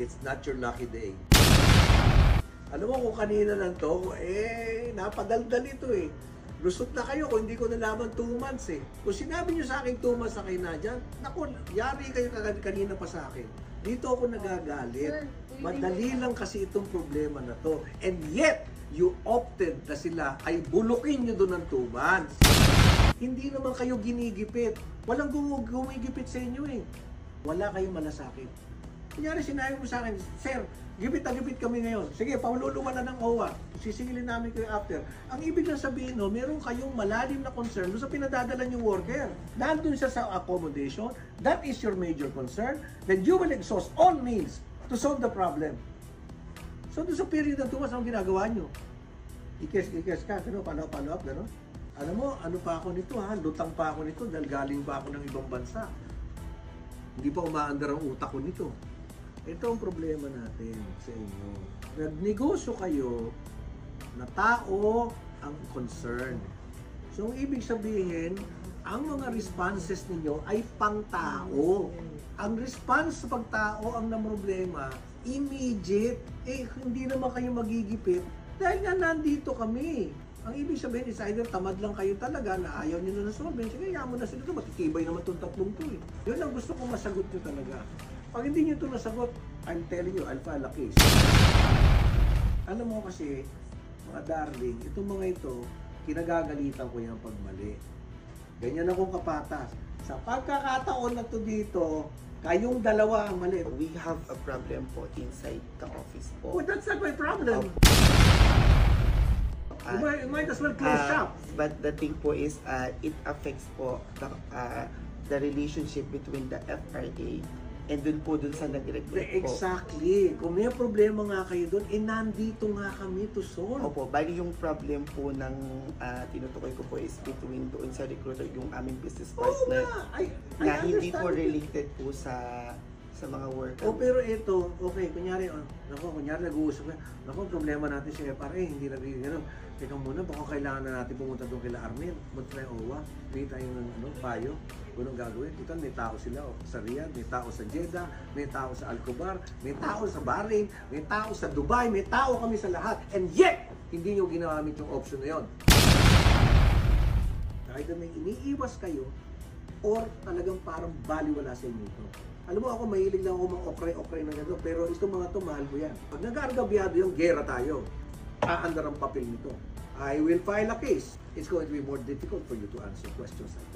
it's not your lucky day. Alam mo kung kanina lang to, napadaldal ito eh. Lusot na kayo kung hindi ko nalaman 2 months eh. Kung sinabi nyo sa akin 2 months na kayo na dyan, naku, yari kayo kanina pa sa akin. Dito ako nagagalit. Madali lang kasi itong problema na to. And yet, you opted na sila ay bulukin nyo doon ng 2 months. Hindi naman kayo ginigipit. Walang gumigipit sa inyo eh. Wala kayong malasakit. Kunyari, sinabi mo sa akin, Sir, gipit na gipit kami ngayon. Sige, paululuman na ng OWA. Sisingilin namin kayo after. Ang ibig lang sabihin, no, meron kayong malalim na concern doon sa pinadadala yung worker. Nandun siya sa accommodation, that is your major concern, then you will exhaust all means to solve the problem. So, doon sa period ng 2 months, anong ginagawa nyo? Ikes ka, gano'n, follow up, gano'n. Alam mo, ano pa ako nito ha? Lutang pa ako nito dahil galing pa ako ng ibang bansa. Hindi pa umaandar ang utak ko nito. Ito ang problema natin sa inyo. Nagnegosyo kayo na tao ang concern. So, ang ibig sabihin, ang mga responses ninyo ay pang-tao. Ang response sa pagtao ang problema, immediate. Hindi naman kayo magigipit dahil nga nandito kami. Ang ibig sabihin is either tamad lang kayo talaga na ayaw nyo na nasolve. Sige, yaman na sila ito. Matitibay naman itong tatlong to eh. Yun ang gusto kong masagot nyo talaga. Pag hindi nyo ito nasagot, I'm telling you, I'll file a case. Alam mo kasi, mga darling, itong mga ito, kinagagalitan ko yung pagmali. Ganyan akong kapatas. Sa pagkakataon na to dito, kayong dalawa ang mali. We have a problem po inside the office po. Oh, that's not my problem. You might as well close shop. But the thing po is, it affects po the relationship between the FRA and dun sa nag-recruit po. Exactly. Kung may problema nga kayo doon, nandito nga kami to solve. Opo, bali yung problem po ng tinutukoy ko po is between doon sa recruiter, yung aming business partner. Na hindi po related po sa mga worker. Pero ito, okay, kunyari nag-uusap na, problema natin si FRA, hindi na gano'n. Teka muna, baka kailangan na natin pumunta doon kila Armin. Magtry OWA, may tayo ng payo, kung gagawin. Ito, may tao sila sa Riyadh, may tao sa Jeddah, may tao sa Alcobar, may tao sa Bahrain, may tao sa Dubai, may tao kami sa lahat. And yet, hindi nyo ginamit yung option na yun. Kahit na may iniiwas kayo, or talagang parang baliwala sa inyo ito. Alam mo ako, mahilig lang ako mga okray-okray na gano'n, pero itong mga ito, mahal ko yan. Pag nag-aargabyado yung gera tayo, aandar ang papel nito. I will file a case. It's going to be more difficult for you to answer questions like